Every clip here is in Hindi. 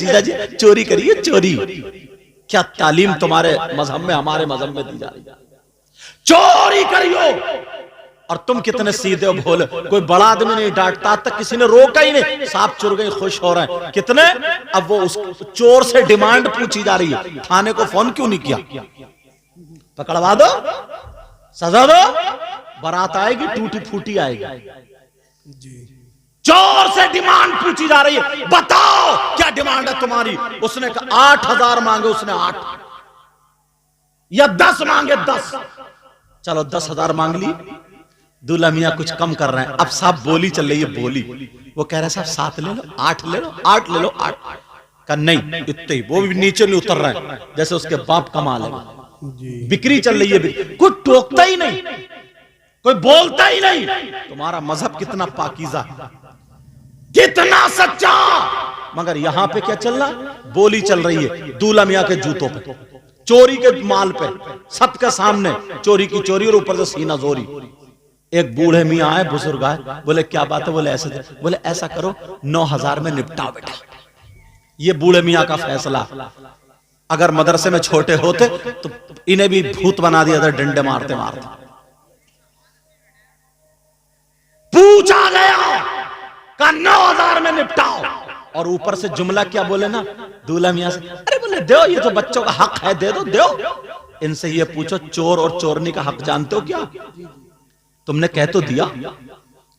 जीजा जी चोरी करिए चोरी। क्या तालीम तुम्हारे मजहब में हमारे मजहब में दी जा रही है? चोरी करियो। और तुम कितने सीधे हो भोले, कोई बड़ा आदमी नहीं डांटता, तक किसी ने रोका ही नहीं, सांप चुर गए खुश हो रहे हैं कितने। अब वो उस चोर से डिमांड पूछी जा रही है, थाने को फोन क्यों नहीं किया? पकड़वा दो, सजा दो, बारात आएगी टूटी फूटी आएगी। चोर से डिमांड पूछी जा रही है, बताओ क्या डिमांड है तुम्हारी? उसने कहा 8,000 मांगे, उसने 8 या 10 मांगे 10। चलो 10,000 मांग ली। दूल्हा मियां कुछ कम कर रहे हैं, अब साहब बोली चल रही है, बोली वो कह रहे हैं साहब 7 ले लो, 8 ले लो, 8 ले लो, 8 का नहीं इतने ही, वो भी नीचे नहीं उतर रहे हैं जैसे उसके बाप कमाल है। बिक्री चल रही है, कोई टोकता ही नहीं, कोई बोलता ही नहीं। तुम्हारा मजहब कितना पाकीज़ा, कितना सच्चा। मगर यहां पे क्या चल रहा? बोली चल रही है दूल्हा मियां के जूतों पे, चोरी के माल पे, सबके सामने चोरी की चोरी और ऊपर से सीना जोरी। एक बूढ़े मियां आए, बुजुर्ग आए, बोले क्या बात है? बोले ऐसे, बोले ऐसा करो 9,000 में निपटाओ बेटा। ये बूढ़े मियां का फैसला। अगर मदरसे में छोटे होते तो इन्हें भी भूत बना दिया था, डंडे मारते मारते। पूछा गया का 9,000 में निपटाओ, और ऊपर से जुमला क्या बोले ना दूल्हा मियां से, अरे बोले दो, ये तो बच्चों का हक है, दे दो, दो। इनसे ये पूछो चोर और चोरनी का हक जानते हो क्या? तुमने कह तो दिया,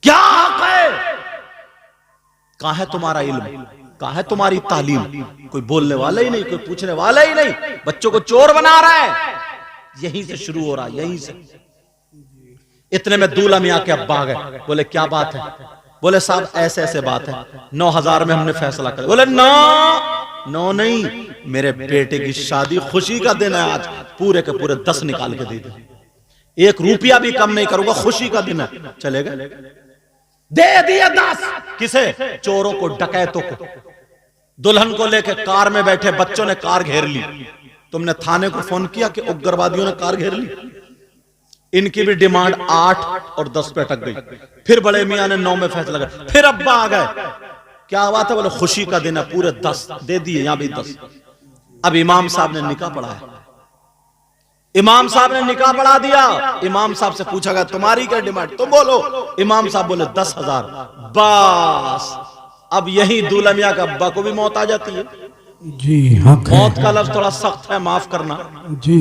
क्या हक है? कहां है तुम्हारा इल्म, कहां है तुम्हारी तालीम? कोई बोलने वाला ही नहीं, कोई पूछने वाला ही नहीं, बच्चों को चोर बना रहा है। यहीं से शुरू हो रहा है, यहीं से। इतने में दूल्हा मियां के अब्बा आ गए, बोले क्या बात है? बोले साहब ऐसे ऐसे बात है, 9,000 में हमने फैसला कर। बोले नो नहीं, मेरे बेटे की शादी, खुशी का दिन है आज, पूरे के पूरे 10 निकाल के दे दे, 1 रुपया भी कम नहीं करूंगा, खुशी का दिन है। चलेगा, दे दिया 10। किसे? चोरों को, डकैतों को। दुल्हन को लेकर कार में बैठे बच्चों ने कार घेर ली। तुमने थाने को फोन किया कि उग्रवादियों ने कार घेर ली? इनकी भी डिमांड 8 और 10 पे अटक गई। फिर बड़े मियां ने 9 में फैसला कर। फिर अब्बा आ गए, क्या बात है? बोले खुशी का दिन है, पूरे 10 दे दिए, यहां भी 10। अब इमाम साहब ने निकाह पढ़ाया, इमाम साहब ने निकाह पढ़ा दिया। इमाम साहब से पूछा गया तुम्हारी क्या डिमांड, तुम बोलो। इमाम साहब बोले 10,000। बस अब यही दूल्हा मियां का अब्बा को भी मौत आ जाती है जी। हाँ, मौत का लफ्ज थोड़ा सख्त है, माफ करना जी।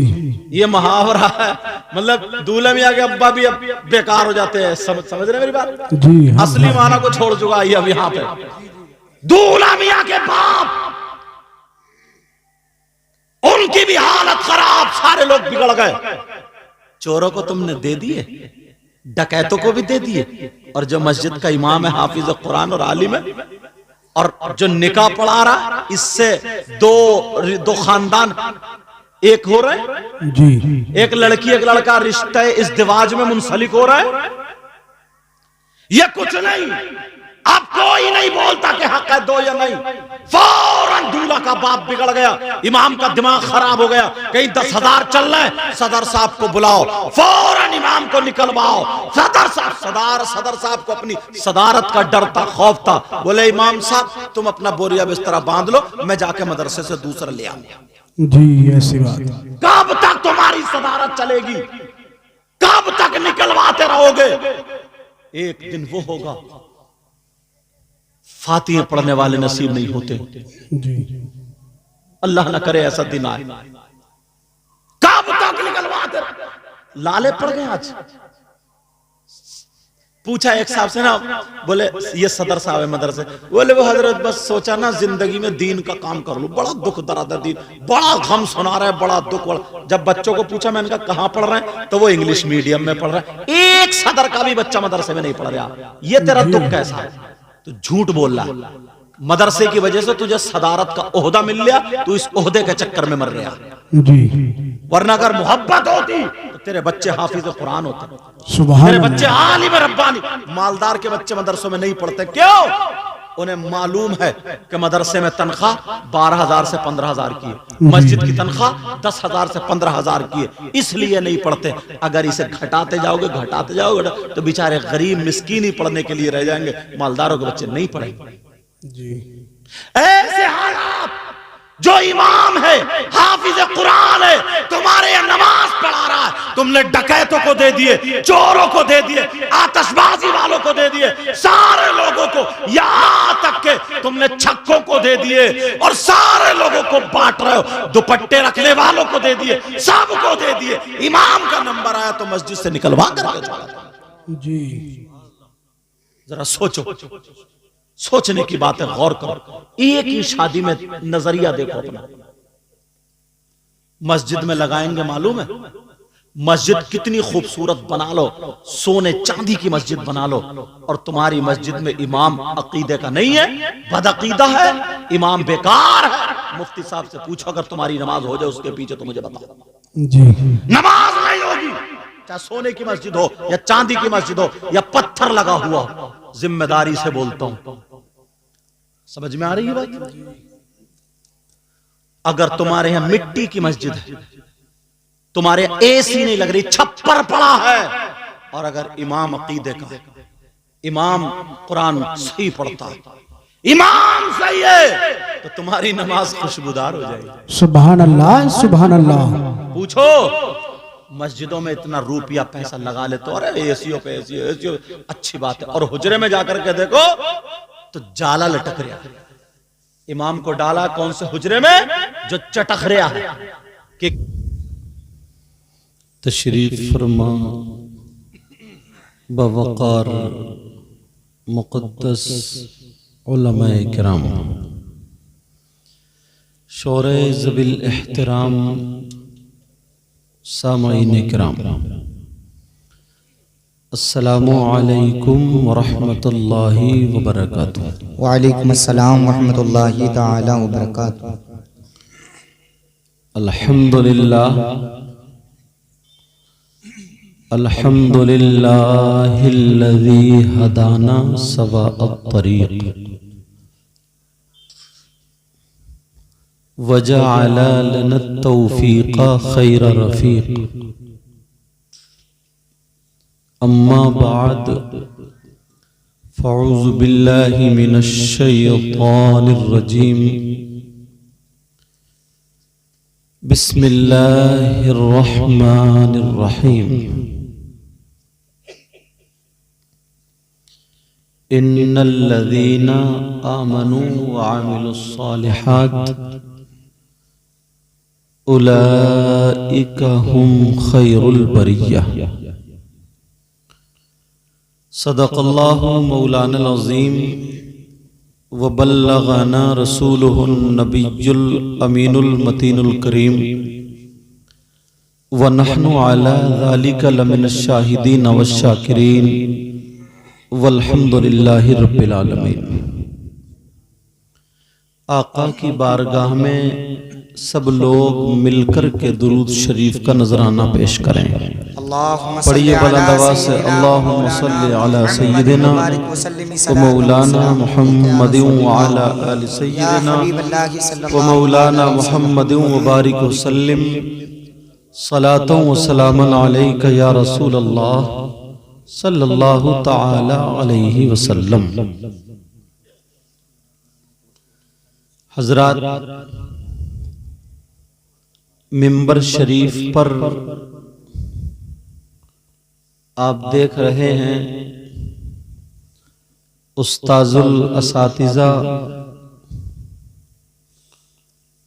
ये मुहावरा है, मतलब दूल्हा मियां के अब्बा भी अब बेकार हो जाते हैं। समझ रहे मेरी बात जी। हाँ, असली माना को छोड़ चुका है अब यहाँ पे। दूल्हा मियां के बाप, उनकी भी हालत खराब, सारे लोग बिगड़ गए। चोरों को तुमने दे दिए, डकैतों को भी दे दिए, और जो मस्जिद का इमाम है, हाफिज कुरान और आलिम है, और जो निकाह पढ़ा रहा, इससे दो खानदान एक हो रहे जी। एक लड़की एक लड़का रिश्ते इस दिवाज में मुंसलिक हो रहा है। ये कुछ नहीं, अब कोई नहीं बोलता कि हक है दो या नहीं। फौरन दूल्हा का बाप बिगड़ गया, इमाम का दिमाग खराब हो गया, कहीं 10,000 चल रहे हैं, सदर साहब को बुलाओ, फौरन इमाम को निकलवाओ। सदर साहब को अपनी सदारत का डर था, खौफ था। बोले इमाम साहब तुम अपना बोरिया बिस्तरा बांध लो, मैं जाके मदरसे से दूसरा ले आऊंगा। जी ऐसी बात। कब तक तुम्हारी सदारत चलेगी? कब तक निकलवाते रहोगे? एक दिन वो होगा, फातिहा पढ़ने वाले नसीब नहीं होते। जी। अल्लाह ना करे ऐसा दिन आए। कब तक निकलवाते? लाले पड़ गए आज। पूछा एक साहब से ना, बोले ये सदर साहब है मदरसे, बोले वो हजरत बस सोचा ना जिंदगी में दीन का काम कर लूं, बड़ा दुख दर्द दीन, बड़ा गम सुना रहा है, बड़ा दुख। जब बच्चों को पूछा मैंने कहा कहां पढ़ रहे हैं, तो वो इंग्लिश मीडियम में पढ़ रहा है। एक सदर का भी बच्चा मदरसे में नहीं पढ़ रहा। ये तेरा दुख कैसा है? तो झूठ बोल रहा है। मदरसे की वजह से तुझे सदारत का ओहदा मिल गया, तू इस ओहदे के चक्कर में मर रहा। जी। वरना अगर मोहब्बत होती तो तेरे बच्चे हाफिज कुरान होते, सुभान तेरे बच्चे आलिम रब्बानी। मालदार के बच्चे मदरसों में नहीं पढ़ते, क्यों? उन्हें मालूम है कि मदरसे में तनख्वाह 12,000 से 15,000 की है, मस्जिद की तनख्वाह 10,000 से 15,000 की है, इसलिए नहीं पढ़ते। अगर इसे घटाते जाओगे तो बेचारे गरीब मिस्कीन ही पढ़ने के लिए रह जाएंगे, मालदारों के बच्चे नहीं पढ़ेंगे। जी। ऐसे हालात इमाम है, हाफिज कुरान है, तुम्हारे यहाँ नमाज पढ़ा रहा है, तुमने डकैतों को दे दिए, चोरों को दे दिए, आतिशबाजी वालों को दे दिए, सारे लोगों को, यहां तक के तुमने छक्कों को दे दिए और सारे लोगों को बांट रहे हो, दुपट्टे रखने वालों को दे दिए, सबको दे दिए। इमाम का नंबर आया तो मस्जिद से निकलवा करके छोड़ा। जी जरा सोचो, सोचने की बात है, गौर करो। एक ही शादी में नजरिया देखो अपना। मस्जिद में लगाएंगे, मालूम है मस्जिद कितनी खूबसूरत बना लो, सोने चांदी की मस्जिद बना लो, और तुम्हारी मस्जिद में इमाम अकीदे का नहीं है, बदअकीदा है, इमाम बेकार है। मुफ्ती साहब से पूछो, अगर तुम्हारी नमाज हो जाए उसके पीछे तो मुझे बताओ। जी नमाज नहीं होगी, चाहे सोने की मस्जिद हो या चांदी की मस्जिद हो या पत्थर लगा हुआ हो। जिम्मेदारी से बोलता हूं, समझ में आ रही है बात? अगर तुम्हारे यहां मिट्टी की मस्जिद है, तुम्हारे एसी नहीं लग रही, छप्पर पड़ा है, और अगर इमाम अकीदे का, इमाम कुरान सही पढ़ता है, इमाम सही है, तो तुम्हारी नमाज खुशबूदार हो जाएगी। सुभान अल्लाह, सुभान अल्लाह। पूछो, मस्जिदों में इतना रुपया पैसा लगा ले तो, अरे एसीओ पे एसीओ, अच्छी बात है, और हुजरे में जाकर के देखो तो जाला लटक रहा है। इमाम को डाला कौन से हुजरे में? जो चटक रहा है। कि तशरीफ फरमा बवकार मुक़द्दस उलमाए किराम, शौरे ज़बिल एहतराम सामाईन किराम, अस्सलामु अलैकुम वरहमतुल्लाहि वबरकातुहू। वालेकुम अस्सलाम वरहमतुल्लाहि ताला वबरकातुहू। अल्हम्दुलिल्लाह, अल्हम्दुलिल्लाहिल्लज़ी हदाना सवाअत-तरीक़ वजअल लना तौफीक़ खैर रफ़ीक़। अम्मा बाद फ़अऊज़ु बिल्लाहि मिनश शैतानिर रजीम। बिस्मिल्लाहिर रहमानिर रहीम। इन्नल्लज़ीना आमनू व अमिलुस्सालिहात उलाइका हुम खैरुल बरिय्या। सदक़ल्लाहु मौलाना अज़ीम व बल्लग़ना रसूलुहुन नबियुल अमीनुल मतीनुल करीम व नहनु अला ज़ालिका लमिनश शाहिदीन व शाकिरीन वल्हम्दुलिल्लाहि रब्बिल आलमीन। आका की बारगाह में सब लोग मिलकर के दुरूद शरीफ का नजराना पेश करें। पढ़िए बुलंद आवाज़ से अल्लाहुम्मा सल्लि अला सय्यिदिना व मौलाना मुहम्मदिन व अला आलि सय्यिदिना व मौलाना मुहम्मदिन व बारिक व सल्लिम सलातन व सलामन अलैका या रसूल अल्लाह सल्लल्लाहु तआला अलैहि वसल्लम। हजरात, मिंबर शरीफ पर आप देख रहे हैं उस्ताजुल असातिज़ा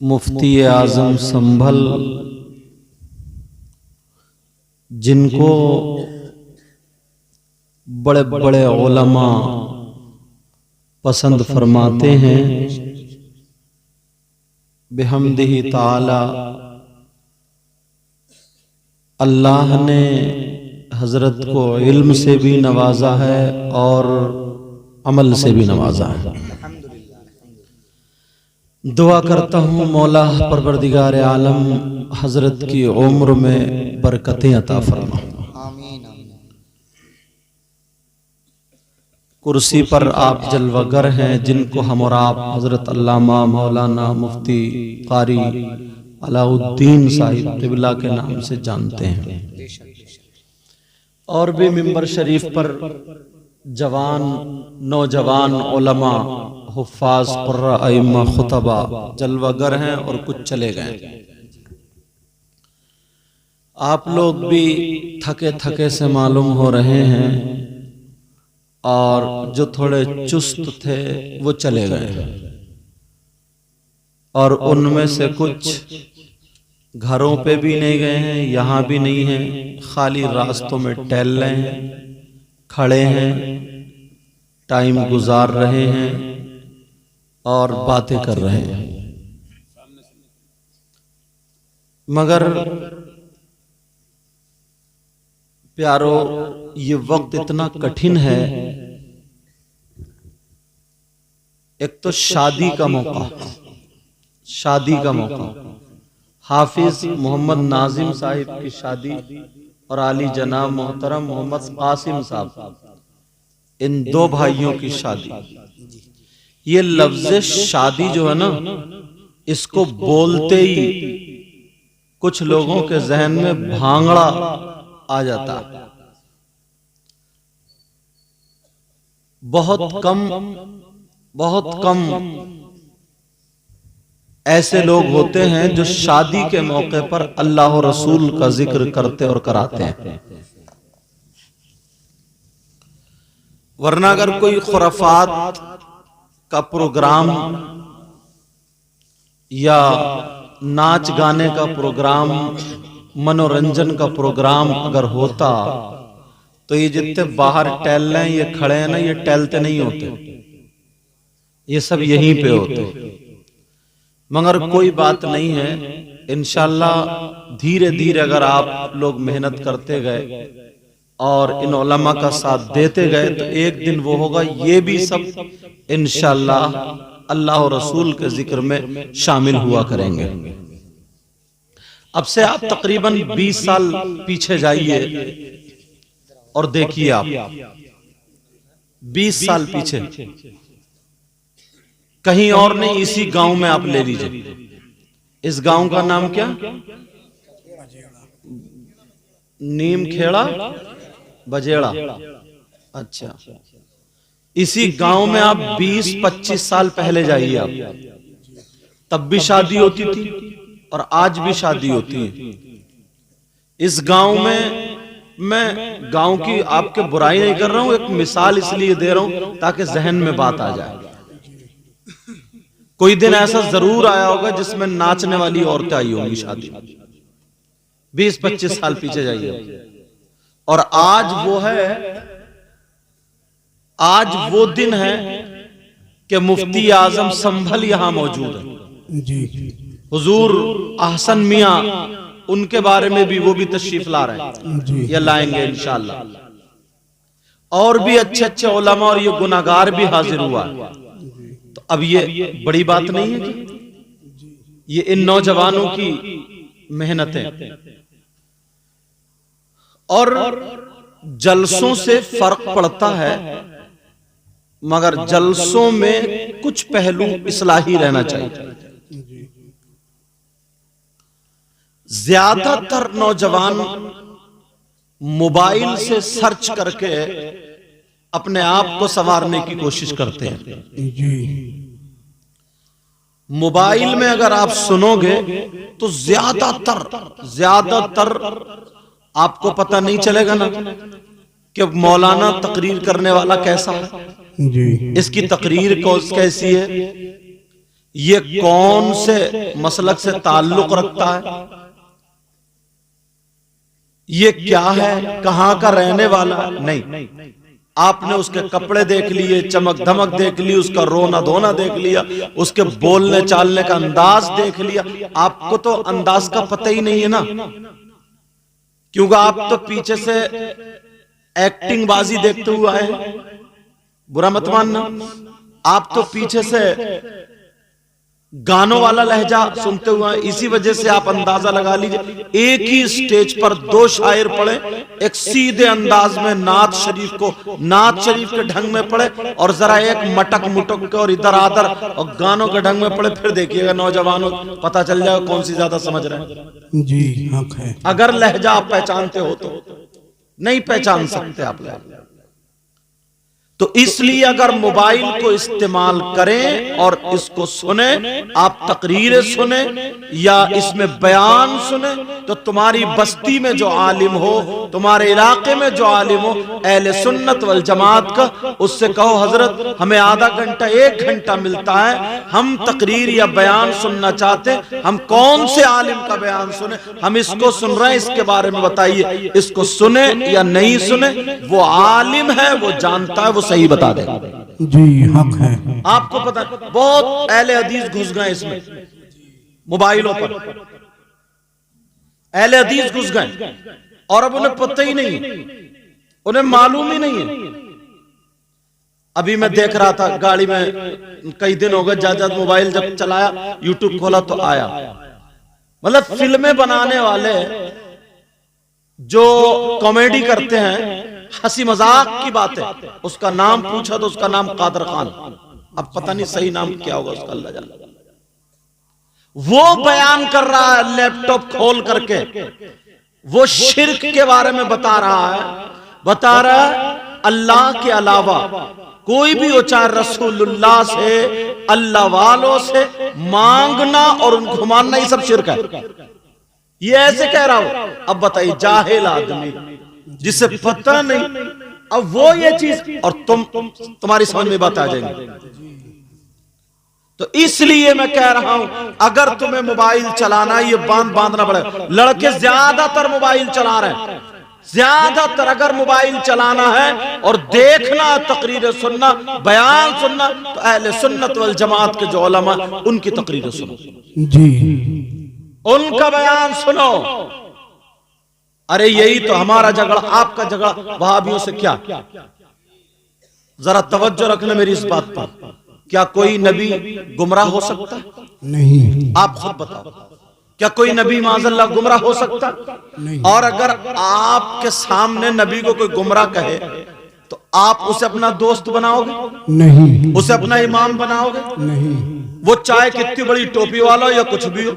मुफ्ती आज़म संभल, जिनको बड़े बड़े उलमा पसंद फरमाते हैं। बिहम्दिही ताला अल्लाह ने हजरत को इल्म से भी नवाजा है और अमल से भी नवाजा है। दुआ करता हूँ मौला परवरदिगार आलम हजरत की उम्र में बरकतें अता फरमा। कुर्सी पर आप जलवागर हैं, जिनको हम और आप हजरत अल्लामा मौलाना मुफ्ती कारी अलाउद्दीन साहिब क़िबला के नाम से जानते हैं। और भी मिंबर शरीफ पर जवान नौजवान उलमा हुफ्फाज कुर्रा अइम्मा खुतबा जलवागर हैं और कुछ चले गए। आप लोग भी थके थके से मालूम हो रहे हैं और जो थोड़े चुस्त थे वो चले गए और उनमें से कुछ घरों पे भी नहीं गए हैं, यहाँ भी नहीं हैं, खाली रास्तों में टहल रहे हैं, खड़े हैं, टाइम गुजार रहे हैं और बातें कर रहे हैं। मगर प्यारो, ये वक्त इतना कठिन है। एक तो शादी का मौका, शादी का मौका, हाफिज मोहम्मद नाजिम साहिब की शादी और आली जनाब मोहतरम मोहम्मद कासिम साहब, इन दो भाइयों की शादी। ये लफ्ज शादी जो है ना, इसको बोलते ही कुछ लोगों के जहन में भांगड़ा आ जाता है। बहुत कम ऐसे लोग होते हैं जो शादी के मौके पर अल्लाह और रसूल का जिक्र करते और कराते हैं। वरना अगर कोई खुराफात का प्रोग्राम या नाच गाने का प्रोग्राम, मनोरंजन का प्रोग्राम अगर होता तो ये जितने बाहर टहल रहे हैं, ये खड़े हैं ना, ये टहलते नहीं होते, ये सब यहीं पे होते। मगर कोई बात नहीं है, इंशाल्लाह धीरे धीरे अगर आप लोग मेहनत करते गए और इन उलमा का साथ देते गए तो एक दिन वो होगा, ये भी सब इंशाल्लाह अल्लाह और रसूल के जिक्र में शामिल हुआ करेंगे। अब से आप तकरीबन 20 साल पीछे जाइए और देखिए, आप 20 साल पीछे, कहीं और नहीं, इसी गांव में आप ले लीजिए। इस गांव का नाम क्या? नीम खेड़ा बजेड़ा। अच्छा, इसी गांव में आप 20-25 साल पहले जाइए, आप तब भी शादी होती थी और आज भी शादी होती है। इस गांव में मैं गांव की आपके बुराई नहीं कर रहा हूं, एक मिसाल इसलिए दे रहा हूं ताकि जहन में बात आ जाए। कोई दिन ऐसा जरूर आया होगा जिसमें नाचने वाली औरतें आई होंगी शादी, 20-25 साल पीछे जाइए। और आज वो है, आज वो दिन है कि मुफ्ती आजम संभल यहां मौजूद है जी। हुजूर अहसन मियां, उनके बारे में भी वो भी तशरीफ ला रहे हैं या लाएंगे इंशाअल्लाह। और भी अच्छे अच्छे उलमा और ये गुनाहगार भी हाजिर हुआ। तो अब ये बड़ी बात नहीं है कि ये इन नौजवानों की मेहनतें। और जलसों से फर्क पड़ता है, मगर जलसों में कुछ पहलू इस्लाही रहना चाहिए। ज्यादातर नौजवान मोबाइल से सर्च करके अपने आप को संवारने की कोशिश करते हैं। मोबाइल में अगर आप सुनोगे तो ज्यादातर आपको पता नहीं चलेगा ना कि मौलाना तकरीर करने वाला कैसा है जी, इसकी तकरीर कैसी है, ये कौन से मसलक से ताल्लुक रखता है, ये क्या है, कहां का रहने वाला है। नहीं, आपने उसके कपड़े देख लिए, चमक धमक देख ली, उसका रोना धोना देख लिया, उसके बोलने चालने का अंदाज देख लिया। आपको तो अंदाज का पता ही नहीं है ना, क्योंकि आप तो पीछे से एक्टिंग बाजी देखते हुए आए, बुरा मत मानना। आप तो पीछे से गानों वाला लहजा सुनते हुए, इसी वजह से आप अंदाजा लगा लीजिए। एक ही स्टेज पर दो शायर पढ़े, एक सीधे अंदाज में नात शरीफ को नात शरीफ के ढंग में पढ़े और जरा एक मटक मुटक के और इधर आधर और गानों के ढंग में पढ़े, फिर देखिएगा नौजवानों पता चल जाएगा कौन सी ज्यादा समझ रहे हैं। जी हक है। अगर लहजा आप पहचानते हो तो, नहीं पहचान सकते आप। तो इसलिए अगर मोबाइल को इस्तेमाल करें और इसको सुने, आप तकरीरें सुने या इसमें बयान सुने, तो तुम्हारी बस्ती में जो आलिम हो, तुम्हारे इलाके में जो आलिम हो अहले सुन्नत वल जमात का, उससे कहो हजरत हमें आधा घंटा 1 घंटा मिलता है, हम तकरीर या बयान सुनना चाहते, हम कौन से आलिम का बयान सुने, हम इसको सुन रहे हैं, इसके बारे में बताइए, इसको सुने या नहीं सुने, वो आलिम है, वो जानता है, वो सही बता देगा। जी हक है। आपको पता बहुत अहले हदीस घुस गए इसमें, मोबाइलों पर अहले हदीस घुस गए और अब उन्हें पता ही नहीं, उन्हें मालूम ही नहीं है। अभी मैं देख रहा था गाड़ी में, कई दिन हो गए, ज्यादा मोबाइल जब चलाया, यूट्यूब खोला तो आया, मतलब फिल्में बनाने वाले जो कॉमेडी करते हैं, हंसी मजाक की बात है, उसका नाम पूछा तो उसका नाम कादर खान, अब पता नहीं सही नाम क्या होगा उसका, अल्लाह जाने। वो बयान कर रहा है लैपटॉप खोल करके, वो शिर्क के बारे में बता रहा है अल्लाह के अलावा कोई भी हो, चाहे रसूलुल्लाह से, अल्लाह वालों से मांगना और उनको मानना, ये सब शिर्क है। ये ऐसे कह रहा हूं। अब बताइए, जाहिल आदमी जिसे पता नहीं, अब वो ये चीज, और तुम्हारी समझ में बात आ जाएगी। तो इसलिए मैं कह रहा हूं, अगर तुम्हें मोबाइल चलाना, ये बांधना पड़ेगा। लड़के ज्यादातर मोबाइल चला रहे हैं, ज्यादातर अगर मोबाइल चलाना है और देखना, तकरीरें सुनना, बयान सुनना, तो अहले सुन्नत वल जमात के जो उलमा, उनकी तकरीरें सुनो जी, उनका बयान सुनो। अरे यही तो हमारा झगड़ा, आपका झगड़ा वहाबियों से क्या? जरा तवज्जो रखना मेरी इस बात पर। क्या कोई नबी गुमराह हो सकता? नहीं। आप खुद बताओ, क्या कोई नबी माज़अल्लाह गुमराह हो सकता? नहीं। और अगर आपके सामने नबी को कोई गुमराह कहे तो आप उसे अपना दोस्त बनाओगे? नहीं। उसे अपना इमाम बनाओगे? नहीं। वो चाहे कितनी बड़ी टोपी वाला हो या कुछ भी हो,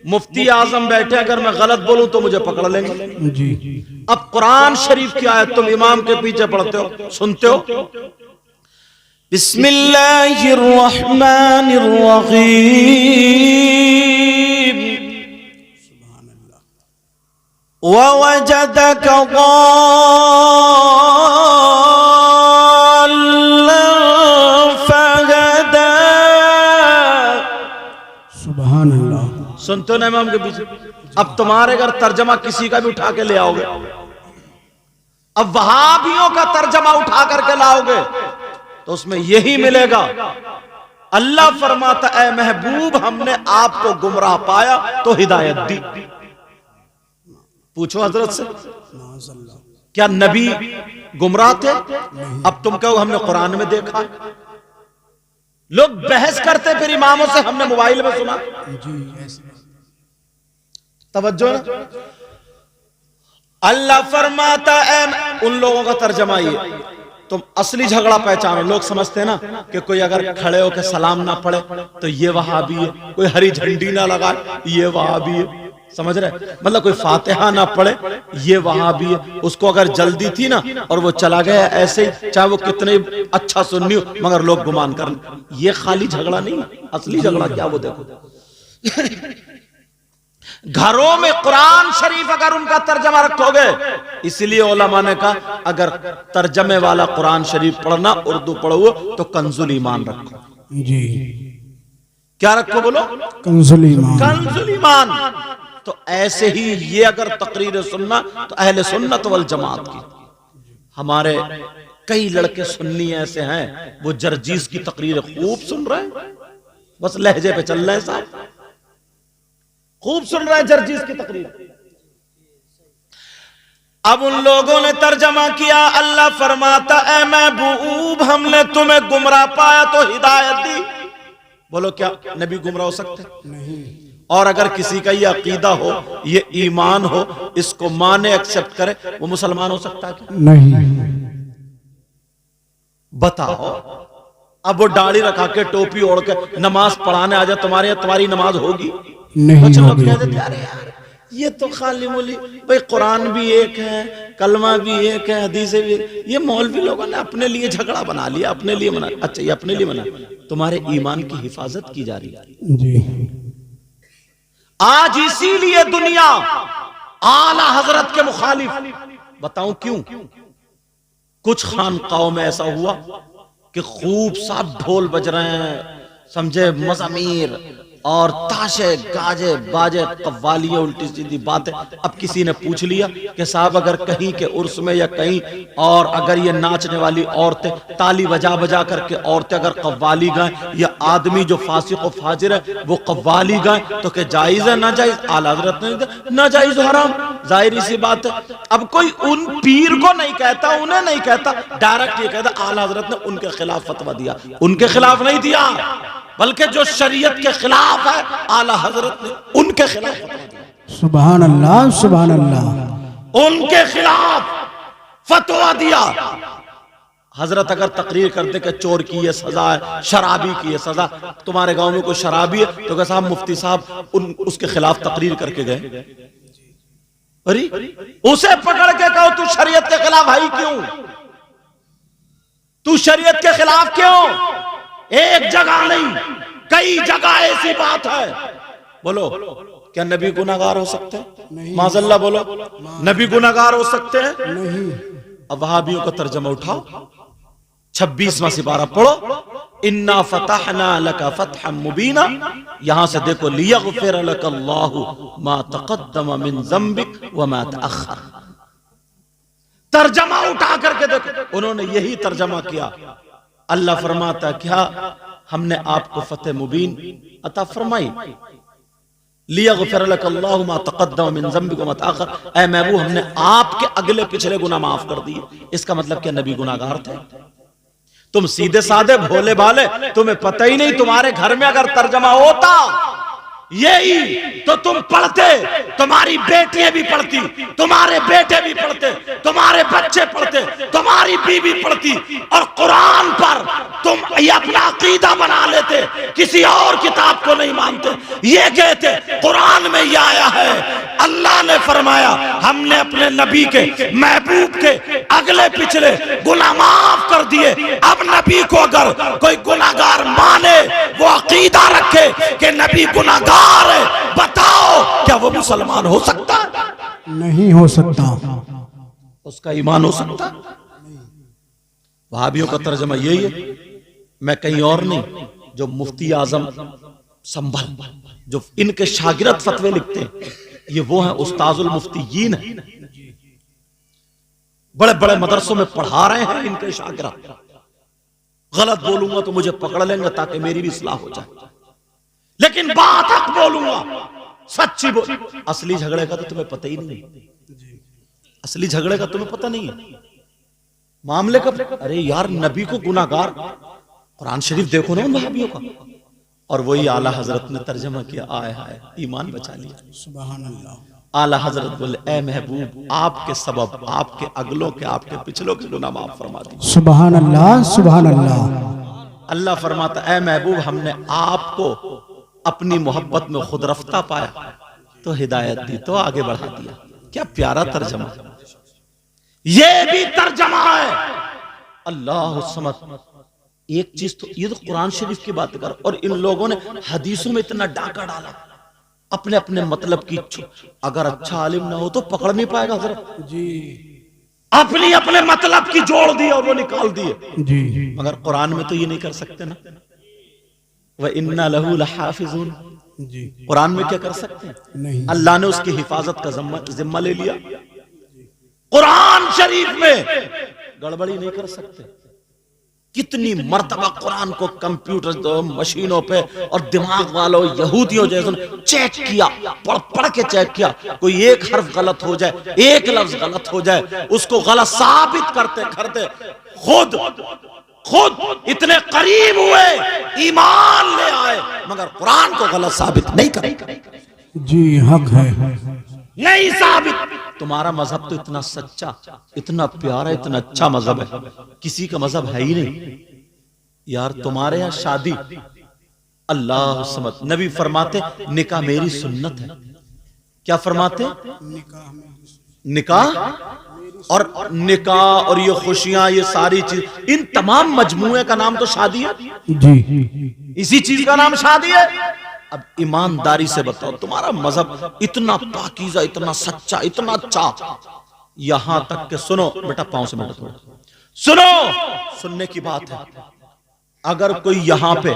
मुफ्ती आजम बैठे, अगर मैं गलत बोलूं तो मुझे पकड़ लेंगे जी। अब कुरान शरीफ की आयत तुम इमाम के पीछे पढ़ते हो, सुनते हो, बिस्मिल्लाहिर्रहमानिर्रहीम, ववजदक ज़ाल्लन फहदा। सुभान अल्लाह। सुनते हो ना इमाम के पीछे? अब तुम्हारे घर तर्जमा किसी का भी उठा के ले आओगे, अब वहाबियों का तर्जमा उठा करके लाओगे तो उसमें यही मिलेगा। अल्लाह फरमाता, ऐ महबूब, हमने आपको गुमराह पाया तो हिदायत दी। पूछो हजरत से, क्या नबी गुमराह थे? अब तुम कहो हमने कुरान में देखा। लोग बहस करते फिर इमामों से, हमने मोबाइल में सुना। तवज्जो ना, अल्लाह फरमाता है, उन लोगों का तर्जमा ये, तुम असली झगड़ा पहचानो। लोग समझते हैं ना कि कोई अगर खड़े होकर सलाम ना पढ़े तो ये वहाबी है, कोई हरी झंडी ना लगाए ये वहाबी है, समझ रहे? मतलब कोई फातिहा ना पढ़े ये वहाबी है। उसको अगर जल्दी थी ना और वो चला गया ऐसे ही, चाहे वो कितने अच्छा सुन्नी हो, मगर लोग गुमान कर, ये खाली झगड़ा नहीं, असली झगड़ा क्या वो देखो। घरों में कुरान शरीफ अगर उनका तर्जमा रखोगे, इसलिए उलमा ने कहा अगर तर्जमे वाला कुरान शरीफ पढ़ना, उर्दू पढ़ो तो कंजुल ईमान रखो। जी। क्या रखो बोलो? कंजुल ईमान। कंजुल ईमान। तो ऐसे ही ये अगर तकरीर सुनना तो अहले सुन्नत वल जमात की। हमारे कई लड़के सुन्नी ऐसे हैं, वो जरजीस की तकरीर खूब सुन रहे हैं, बस लहजे पे चल रहे हैं साहब, खूब सुन रहे हैं जरजीस की तकरीर। अब उन लोगों ने तर्जमा किया, अल्लाह फरमाता, ऐ महबूब, हमने तुम्हें गुमराह पाया तो हिदायत दी। बोलो क्या नबी गुमराह हो सकते? नहीं। और अगर किसी का ये अकीदा हो, ये ईमान हो, इसको माने, एक्सेप्ट करे, वो मुसलमान हो सकता है क्या? नहीं। बताओ। अब वो दाढ़ी रखा के, टोपी ओढ़ के नमाज पढ़ाने आ जाए तुम्हारे, तुम्हारी नमाज होगी? नहीं कुछ लोग होगी। कह देते, अरे यार ये तो खाली मोली भाई, कुरान भी एक है, कलमा भी एक है, हदीसें भी। ये मौलवी लोगों ने अपने लिए झगड़ा बना लिया, अपने लिए बना। अच्छा, ये अपने लिए बना, तुम्हारे ईमान की हिफाजत की जा रही है जी। आज। इसीलिए दुनिया आला हजरत के मुखालिफ, बताऊं क्यों? कुछ खानकाओं में ऐसा हुआ कि खूब साहब ढोल बज रहे हैं, समझे, मज़ामीर और ताशे गाजे बाजे कव्वालियां, उल्टी सीधी बातें। अब किसी ने पूछ लिया कि साहब अगर कहीं के उर्स में या कहीं और अगर ये नाचने वाली औरतें ताली बजा बजा करके औरतें अगर कव्वाली गाएं, या आदमी जो फासिक व फाजिर है वो कव्वाली गाएं, तो क्या जायज है? ना जायज? आला हज़रत ने ना जायज हराम, जाहिर सी बात है। अब कोई उन पीर को नहीं कहता, उन्हें नहीं कहता, डायरेक्ट ये कहता आला हज़रत ने उनके खिलाफ फतवा दिया। उनके खिलाफ नहीं दिया, बल्कि जो शरीयत के खिलाफ है आला हजरत ने उनके खिलाफ फतवा दिया। सुभान अल्लाह, सुभान अल्लाह। उनके खिलाफ फतवा दिया। हजरत अगर तकरीर करते कि चोर की ये सजा है, शराबी की ये सजा, तुम्हारे गांव में कोई शराबी है तो क्या साहब मुफ्ती साहब उसके खिलाफ तकरीर करके गए? अरे उसे पकड़ के कहो तू शरीयत के खिलाफ आई क्यों? तू शरीयत के खिलाफ क्यों? एक जगह नहीं, कई जगह ऐसी बात है। बोलो, क्या नबी गुनाहगार हो सकते हैं? माज़ल्लाह बोलो, नबी गुनाहगार हो सकते हैं? नहीं। अब वहाबियों का तर्जमा उठाओ, 26वां सिपारा पढ़ो, इन्ना फतहना लका फतहन मुबीना। यहां से देखो, लियगफिर लकल्लाहु मा तक़द्दम मिन ज़म्बिक व मा तअख़्ख़र। तर्जमा उठा करके देखो, उन्होंने यही तर्जमा किया। अल्लाह फरमाता क्या हमने आपको फतेह मुबीन अता फरमाई, लियगफिर लकल्लाहु मा तक़द्दम मिन ज़म्बिक व मा तअख़्ख़र। ऐ महबूब, हमने आपके अगले पिछले गुनाह माफ कर दिए। इसका मतलब क्या नबी गुनाहगार थे? तुम सीधे साधे भोले भाले, तुम्हें पता ही नहीं। तुम्हारे घर में अगर तर्जमा होता यही तो तुम पढ़ते, तुम्हारी बेटियां भी पढ़ती, तुम्हारे बेटे भी पढ़ते, तुम्हारे बच्चे पढ़ते, तुम्हारी बीवी पढ़ती, और कुरान पर तुम ये अपना अकीदा बना लेते, किसी और किताब को नहीं मानते। ये कहते कुरान में ये आया है, अल्लाह ने फरमाया, हमने अपने नबी के महबूब के अगले पिछले गुनाह माफ कर दिए। अब नबी को अगर कोई गुनाहगार माने, वो अकीदा रखे कि नबी गुनाहगार है, बताओ क्या वो मुसलमान हो सकता? नहीं हो सकता। उसका ईमान हो सकता? वहाबियों का तर्जमा यही है, मैं कहीं और नहीं, जो मुफ्ती आजम संभल, जो इनके शागिर्द फतवे लिखते हैं, ये वो हैं उस्ताजुल मुफ्तीयीन है, बड़े बड़े मदरसों में पढ़ा रहे हैं इनके शागिर्द। गलत बोलूंगा तो मुझे पकड़ लेंगे ताकि मेरी भी इस्लाह हो जाए, लेकिन बात हक बोलूंगा, सच्ची बोल। असली झगड़े का तो तुम्हें पता ही नहीं, असली झगड़े का तुम्हें पता नहीं है, मामले का। अरे यार, नबी को गुनाहगार, कुरान शरीफ देखो ना उन वहाबियों का, और वही आला हजरत ने तर्जमा किया, आए हाय ईमान बचा लिया। सुभान अल्लाह। आला हजरत बोले, ए महबूब, आपके सबब आपके अगलों के आपके पिछलों के गुनाह माफ फरमा दी। सुभान अल्लाह, सुभान अल्लाह। अल्लाह फरमाता, ए महबूब, हमने आपको अपनी मोहब्बत में खुद रफ्ता पाया तो हिदायत दी, तो आगे बढ़ा दिया। क्या प्यारा तर्जमा, ये भी तर्जमा है। अल्लाह समझ। एक चीज तो ये तो कुरान शरीफ की बात कर, और इन लोगों ने हदीसों में इतना डाका डाला, अपने अपने मतलब की। अगर अच्छा आलिम ना हो तो पकड़ नहीं पाएगा हजरत जी, अपनी अपने मतलब की जोड़ दी और वो निकाल दिए जी। मगर कुरान में तो ये नहीं कर सकते ना। वह इन्ना लहू लहाफिज़ून, जी। कुरान में क्या कर सकते हैं? नहीं। अल्लाह ने उसकी हिफाजत का जिम्मा ले लिया। कुरान शरीफ में गड़बड़ी नहीं कर सकते। कितनी मर्तबा कुरान को कंप्यूटर मशीनों पे और दिमाग वालों यहूदियों जैसे चेक किया, पढ़ पढ़ के चेक किया, कोई एक हर्फ गलत हो जाए, एक लफ्ज गलत हो जाए, उसको गलत साबित करते करते खुद इतने करीब हुए, ईमान ले आए, मगर कुरान को गलत साबित नहीं करे। जी, हक है। नहीं साबित। तुम्हारा मजहब तो इतना सच्चा, इतना प्यारा, इतना अच्छा मजहब है, किसी का मजहब है ही नहीं यार। तुम्हारे यहां शादी, अल्लाह समझ, नबी फरमाते निकाह मेरी सुन्नत है, क्या फरमाते? निकाह में निकाह और निकाह और ये खुशियां, ये सारी चीज, इन तमाम मजमूए का नाम तो शादी है। जी इसी चीज का नाम शादी है। अब ईमानदारी से बताओ, तुम्हारा मजहब इतना पाकीज़ा, इतना सच्चा, इतना अच्छा, यहां तक के सुनो बेटा, पांव से बैठो, सुनो, सुनने की बात है। अगर कोई यहां पे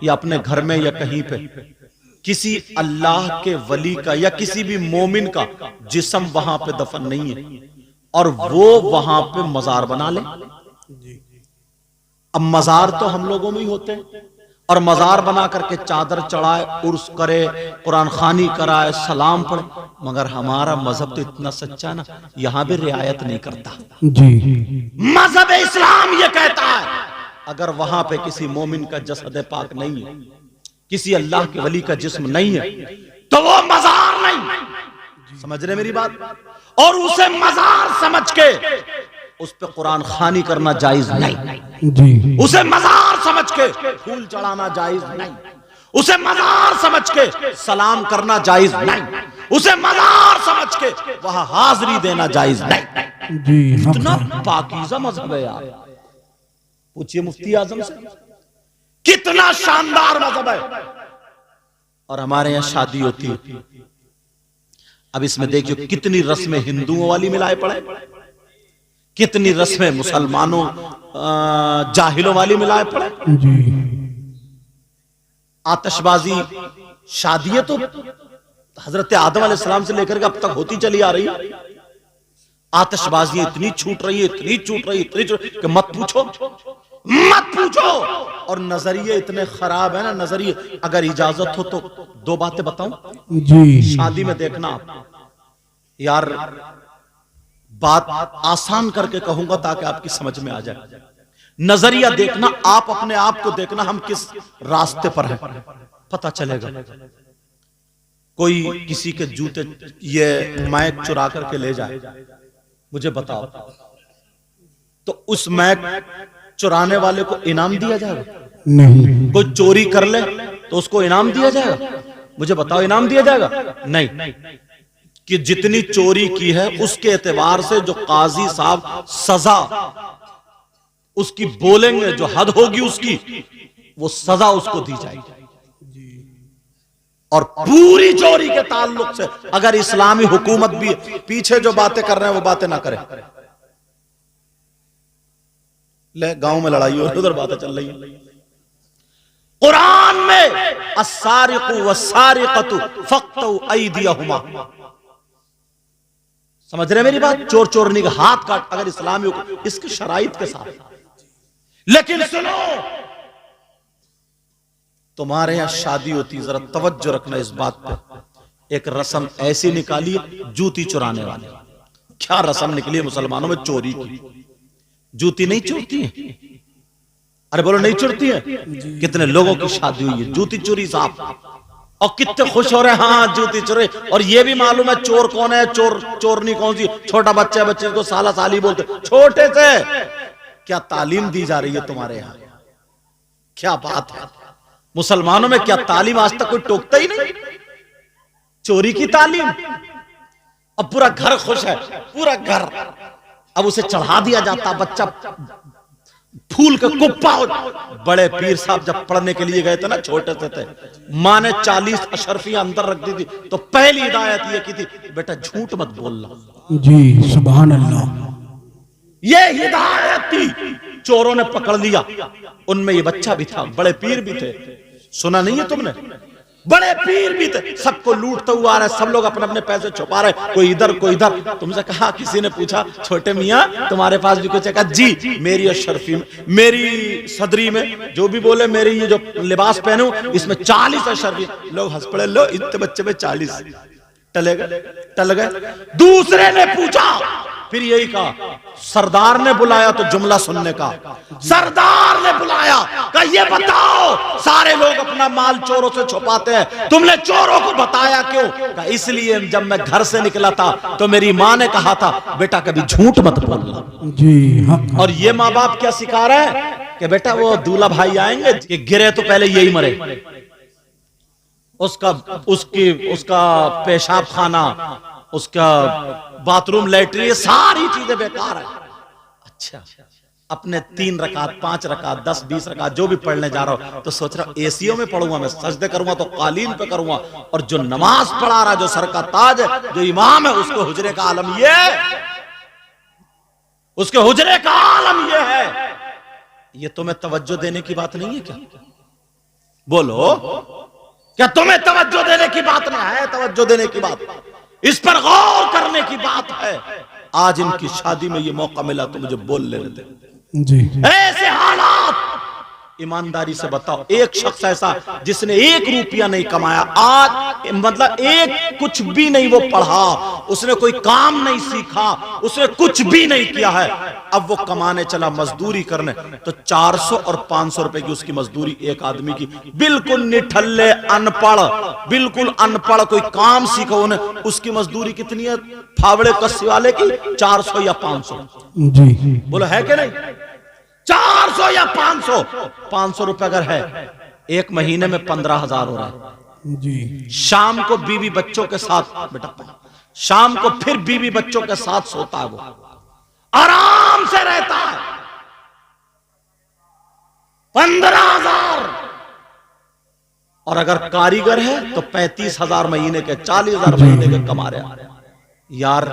या अपने घर में या कहीं पे किसी अल्लाह के वली का या किसी भी मोमिन का जिस्म वहां पे दफन नहीं है और वो वहां पे मजार बना ले, अब मजार तो हम लोगों में ही होते हैं, और मजार बना करके चादर चढ़ाए, उर्स करे, कुरान खानी कराए, सलाम पढ़े, मगर हमारा मजहब तो इतना सच्चा ना, यहां भी रियायत नहीं करता। जी मजहब इस्लाम ये कहता है अगर वहां पे किसी मोमिन का जसद पाक नहीं है, किसी अल्लाह के वली का जिस्म नहीं है, तो वो मजार नहीं। समझ रहे मेरी बात? और उसे मजार समझ के उस पे कुरान खानी करना जायज नहीं। जी उसे मजार समझ के फूल चढ़ाना जायज नहीं। उसे मजार समझ के सलाम करना जायज नहीं। उसे मजार समझ के वहां हाजिरी देना जायज नहीं। जी हक इतना है। पाकीज़ा मजहब है यार। पूछिए मुफ्ती आजम से, कितना शानदार मजहब है। और हमारे यहां शादी होती है, अब इसमें देखिए कितनी रस्में हिंदुओं वाली मिलाए पड़े, कितनी रस्में मुसलमानों जाहिलों वाली मिलाए पड़े। जी आतिशबाजी, शादियां तो हजरत आदम अलैहिस्सलाम से लेकर के अब तक होती चली आ रही है। आतिशबाजी इतनी छूट रही है, इतनी छूट रही है, इतनी छूट कि मत पूछो, मत पूछो। और नजरिए इतने खराब है ना, नजरिए। अगर इजाजत हो तो दो बातें बताऊं। जी शादी में देखना आप यार, बात आसान करके कहूंगा ताकि आपकी समझ में आ जाए। नजरिया देखना, आप अपने आप को देखना, हम किस रास्ते पर हैं पता चलेगा। कोई किसी के जूते ये मैक चुरा करके ले जाए, मुझे बताओ, तो उस मैक चुराने वाले को इनाम दिया जाएगा? नहीं। कोई चोरी कर ले तो उसको इनाम दिया जाएगा? मुझे बताओ, इनाम दिया जाएगा? नहीं। कि जितनी चोरी की है उसके एतबार से जो काजी साहब सजा उसकी बोलेंगे, जो हद होगी उसकी, वो सजा उसको दी जाएगी। और पूरी चोरी के ताल्लुक से अगर इस्लामी हुकूमत भी पीछे जो बातें कर रहे हैं वो बातें ना करे। ले गांव में लड़ाई हो, उधर बातें चल रही है। कुरान में अस्सारिकु वस्सारिकतु फक्तु ऐदियहुमा, समझ रहे मेरी बात? चोर चोरनी का हाथ काट, अगर इस्लामी इसके शराइत के साथ। लेकिन सुनो, तुम्हारे यहां शादी होती, जरा तवज्जो रखना इस बात पे। एक रस्म ऐसी निकाली, जूती चुराने वाले। क्या रस्म निकली मुसलमानों में? चोरी की। जूती नहीं चुरती है? अरे बोलो, नहीं चुरती है? कितने लोगों की शादी हुई है जूती चोरी साहब, और कितने खुश हो रहे हैं, हाँ जूती चोरी। और ये भी मालूम है चोर कौन है, चोरनी कौन सी। छोटा बच्चा, बच्चे को साला साली बोलते, छोटे से। क्या तालीम दी जा रही है तुम्हारे यहां? क्या बात है, मुसलमानों में क्या तालीम आज तक कोई टोकता ही नहीं। चोरी की तालीम। अब पूरा घर खुश है, पूरा घर। अब उसे चढ़ा दिया जाता, बच्चा फूल का कुप्पा। बड़े पीर साहब जब पढ़ने के लिए गए थे ना, छोटे से थे, मां ने 40 अशरफियां अंदर रख दी थी, तो पहली हिदायत ये की थी, बेटा झूठ मत बोलना। जी सुभान अल्लाह। ये हिदायत थी। चोरों ने पकड़ लिया, उनमें ये बच्चा भी था, बड़े पीर भी थे। सुना नहीं है तुमने? बड़े पीर भी थे, सबको लूटता हुआ आ रहा है, सब लोग अपने अपने पैसे छुपा रहे, कोई इधर कोई इधर। तुमसे कहा, किसी ने पूछा, छोटे मियाँ तुम्हारे पास भी कुछ है? कहा जी, मेरी अशरफी में, मेरी सदरी में, जो भी बोले, मेरी ये जो लिबास पहनूं इसमें 40 अशरफी। लोग हंस पड़े, लो इतने बच्चे में 40 टल गए। दूसरे ने पूछा, फिर यही कहा, सरदार ने बुलाया तो जुमला सुनने का। सरदार ने बुलाया, कहा ये बताओ, सारे लोग अपना माल चोरों से छुपाते हैं, तुमने चोरों को बताया क्यों? कहा इसलिए जब मैं घर से निकला था तो मेरी माँ ने कहा था, बेटा कभी झूठ मत बोलना। जी हक। और ये माँ बाप क्या सिखा रहे हैं कि बेटा वो दूल्हा भाई आएंगे कि गिरे तो पहले यही मरे। उसका उसका पेशाब खाना, उसका बाथरूम, लैट्रिन, सारी चीजें बेकार है। अच्छा, अपने 3 रकात 5 रकात 10 20 रकात जो भी पढ़ने जा रहा हूं तो सोच रहा हूं एसीओ में पढ़ूंगा, मैं सजदे करूंगा तो कालीन पे करूंगा, और जो नमाज पढ़ा रहा, जो सर का ताज है, जो इमाम है, उसको हुजरे का आलम ये है, उसके हुजरे का आलम ये है। ये तुम्हें तवज्जो देने की बात नहीं है क्या? बोलो, क्या तुम्हें तवज्जो देने की बात नहीं है? तवज्जो देने की बात, इस पर गौर करने की बात है। आज इनकी शादी में ये मौका मिला तो मुझे बोल लेने दे। जी ऐसे हालात, ईमानदारी से बताओ, एक शख्स ऐसा जिसने 1 रुपया नहीं कमाया, आज मतलब एक कुछ भी नहीं वो पढ़ा, उसने कोई काम नहीं सीखा, उसने कुछ भी नहीं किया है, अब वो कमाने चला, मजदूरी करने, तो 400 और 500 रुपए की उसकी मजदूरी एक आदमी की, बिल्कुल निठल्ले अनपढ़, बिल्कुल अनपढ़, कोई काम सीखा उन्हें, उसकी मजदूरी कितनी है? फावड़े कस्सी वाले की 400 या 500। जी बोलो है कि नहीं? 400 या 500, 500 रुपए अगर है, एक महीने में 15,000 हो रहा है। जी शाम को बीवी बच्चों के साथ, बेटा शाम को फिर बीवी बच्चों के साथ सोता है, वो आराम से रहता है, 15,000। और अगर कारीगर है तो 35,000 महीने के, 40,000 महीने के कमा रहा है। यार,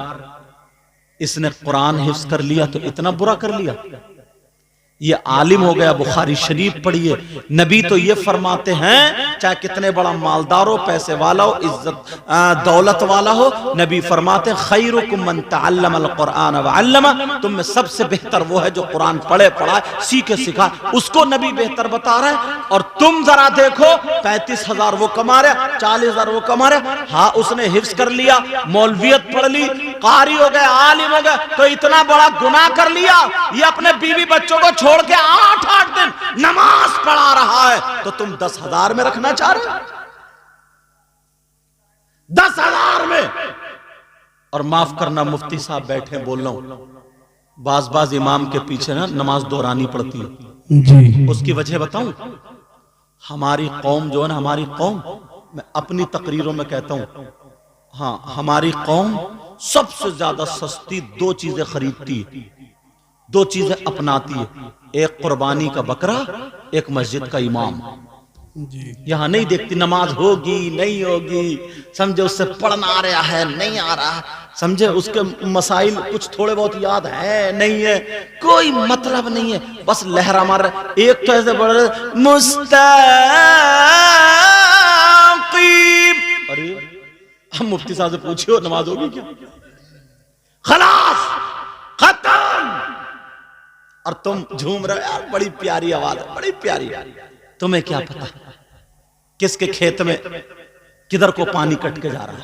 इसने कुरान हिफ्ज कर लिया तो इतना बुरा कर लिया, ये आलिम हो गया, बुखारी शरीफ पढ़िए, नबी तो ये फरमाते हैं, चाहे कितने बड़ा मालदार हो, पैसे वाला हो, इज्जत दौलत वाला हो, नबी फरमाते हैं खैरुकुम मन तअल्लमल कुरान व अल्लमा, तुम में सबसे बेहतर वो है जो कुरान पढ़े पढ़ाए सीखे सिखा, उसको नबी बेहतर बता रहे हैं। और तुम जरा देखो, 35,000 वो कमा रहे, 40,000 वो कमा रहे। हाँ, उसने हिफ्ज कर लिया, मौलवियत पढ़ ली, कारी हो गए, आलिम हो गए, तो इतना बड़ा गुनाह कर लिया। ये अपने बीवी बच्चों को छोड़ के 8-8 दिन नमाज पढ़ा रहा है, तो तुम 10,000 में रखना चाह रहे हो? 10,000 में। और माफ करना, मुफ्ती साहब बैठे, बोल रहा हूं, बाज इमाम के पीछे ना नमाज दोहरानी पड़ती है। जी उसकी वजह बताऊं? हमारी कौम जो है ना, हमारी कौम, मैं अपनी तकरीरों में कहता हूं, हाँ, हमारी कौम सबसे ज्यादा सस्ती 2 चीजें खरीदती है, 2 चीजें अपनाती है, एक कुर्बानी का बकरा, एक मस्जिद का इमाम। यहां नहीं देखती नमाज होगी नहीं होगी, समझे उससे पढ़ना आ रहा है नहीं आ रहा, समझे उसके मसाइल कुछ थोड़े बहुत याद है नहीं है, कोई मतलब नहीं है, बस लहरा मार रहे। एक तो ऐसे बढ़ रहे मुस्तकीम, अरे हम मुफ्ती साहब से पूछियो नमाज होगी क्या? खलास, खत्म। और तुम झूम रहे हो, यार बड़ी प्यारी आवाज है, बड़ी प्यारी। तुम्हें क्या पता किसके खेत में किधर को पानी कट के जा रहा है?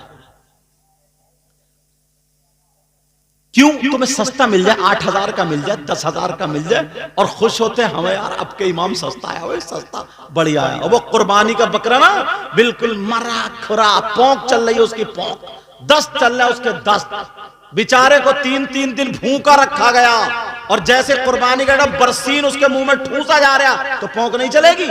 क्यों? तुम्हें सस्ता मिल जाए, 8,000 का मिल जाए, 10,000 का मिल जाए, और खुश होते हैं हमें, यार अब के इमाम सस्ता है, वो सस्ता बढ़िया है। और वो कुर्बानी का बकरा ना, बिल्कुल मरा खुरा, पोंक चल रही है उसकी, पोंक 10 चल रहा है उसके 10, बेचारे को 3-3 दिन भूखा रखा गया, और जैसे कुर्बानी का बरसीन उसके मुंह में ठूसा जा रहा, तो पोंक नहीं चलेगी।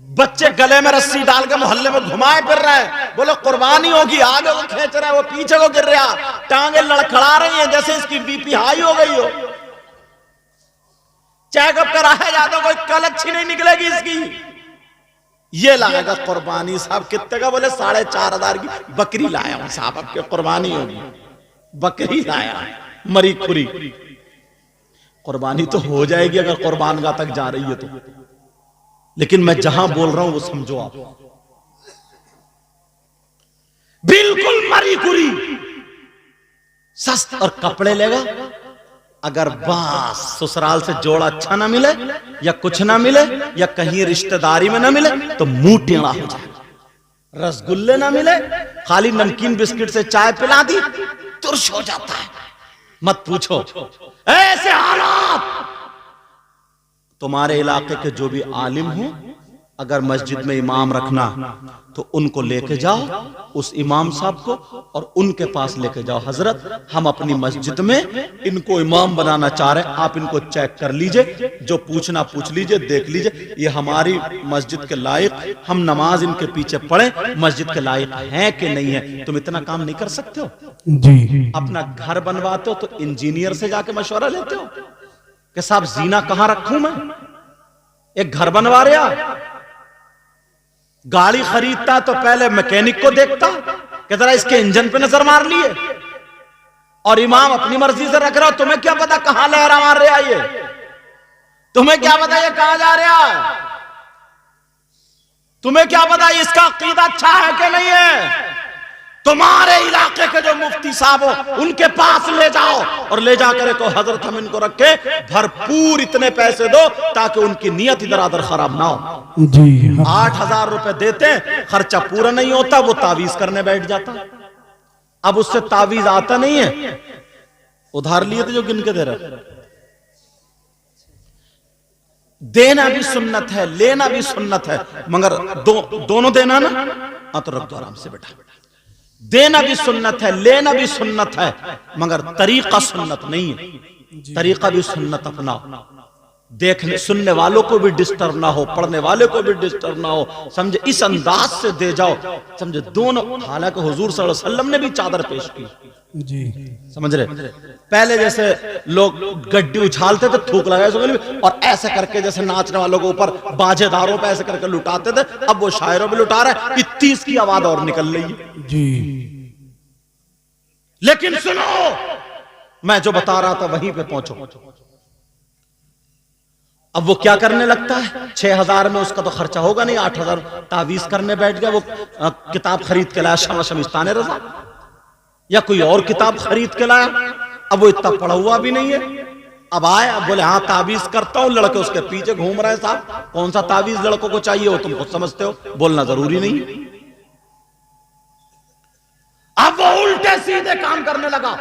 बच्चे गले में रस्सी डाल के मोहल्ले में घुमाए फिर रहे हैं, बोले कुर्बानी होगी, आगे वो खींच रहा है, वो पीछे को गिर रहा, टांगे लड़खड़ा रही हैं जैसे इसकी बीपी हाई हो गई हो। चेकअप कराया जाता, कोई कल अच्छी नहीं निकलेगी इसकी। ये लाएगा कुर्बानी, साहब कितने का? बोले 4,500 की बकरी लाया हूं साहब, अब कुर्बानी होगी, बकरी लाया मरी खुरी। कुर्बानी तो हो जाएगी अगर कुर्बानगाह तक जा रही है तो, लेकिन मैं जहां बोल रहा हूं वो समझो आप, बिल्कुल मरी खुरी सस्त। और कपड़े लेगा, अगर बस ससुराल से जोड़ा अच्छा ना मिले, या कुछ ना मिले, या कहीं रिश्तेदारी में ना मिले, तो मुंह टेढ़ा हो जाएगा। रसगुल्ले ना मिले, खाली नमकीन बिस्किट से चाय पिला दी, तुर्श हो जाता है, मत पूछो। ऐसे हालात, तुम्हारे इलाके के जो भी आलिम हो, अगर मस्जिद में इमाम रखना तो उनको लेके जाओ, उस इमाम साहब को, और उनके पास लेके जाओ, हजरत हम अपनी मस्जिद में इनको इमाम बनाना चाह रहे हैं, आप इनको चेक कर लीजिए, जो पूछना पूछ लीजिए, देख लीजिए ये हमारी मस्जिद के लायक, हम नमाज इनके पीछे पढ़े, मस्जिद के लायक हैं कि नहीं है। तुम इतना काम नहीं कर सकते हो? जी अपना घर बनवाते हो तो इंजीनियर से जाके मशवरा लेते हो कि साहब जीना कहां रखूं मैं? एक घर बनवा रहा, गाड़ी खरीदता तो पहले मैकेनिक को देखता कि जरा इसके इंजन पे नजर मार लिए, और इमाम अपनी मर्जी से रख रहा हो, तुम्हें क्या पता कहां लहरा मार रहा है ये, तुम्हें क्या पता ये कहां जा रहा है, तुम्हें क्या पता इसका अकीदा अच्छा है कि नहीं है। तुम्हारे इलाके के जो मुफ्ती साहब हो उनके पास ले जाओ, और ले जाकर कहो हजरत हम इनको रखे, भरपूर इतने पैसे दो ताकि उनकी नियत इधर उधर खराब ना हो। जी 8,000 रुपए देते, खर्चा पूरा नहीं होता, वो तावीज करने बैठ जाता। अब उससे तावीज आता नहीं है, उधार लिए थे जो गिन के दे रहे। देना भी सुन्नत है, लेना भी सुन्नत है, मगर दोनों देना ना। हाँ तो रख दो आराम से बेटा। देना भी सुन्नत है, लेना भी सुन्नत है, मगर तरीका सुन्नत नहीं है। तरीका भी सुन्नत अपनाओ, देखने सुनने वालों को भी डिस्टर्ब ना हो, पढ़ने वाले को भी डिस्टर्ब ना हो, समझे, इस अंदाज से दे जाओ, समझे दोनों। हालांकि हुजूर सल्लल्लाहु अलैहि वसल्लम ने भी चादर पेश की, जी समझ रहे। पहले जैसे लोग गड्डी उछालते थे, थूक लगाए और ऐसे करके जैसे नाचने वालों के ऊपर बाजेदारों पे ऐसे करके लुटाते थे, अब वो शायरों पे लुटा रहा है, 30 की आवाज और निकल रही है। जी लेकिन सुनो, मैं जो बता रहा था वहीं पे पहुंचो। अब वो क्या करने लगता है, 6,000 में उसका तो खर्चा होगा नहीं, 8,000 तावीज करने बैठ गया। वो किताब खरीद के लाया, शमशान रजा, या कोई और किताब खरीद के लाया, अब वो इतना पढ़ा हुआ भी नहीं है। अब आए, अब बोले हाँ तावीज करता हूं, लड़के उसके पीछे घूम रहे हैं। साहब कौन सा तावीज लड़कों को चाहिए हो, तुम खुद समझते हो, बोलना जरूरी नहीं। अब वो उल्टे सीधे काम करने लगा,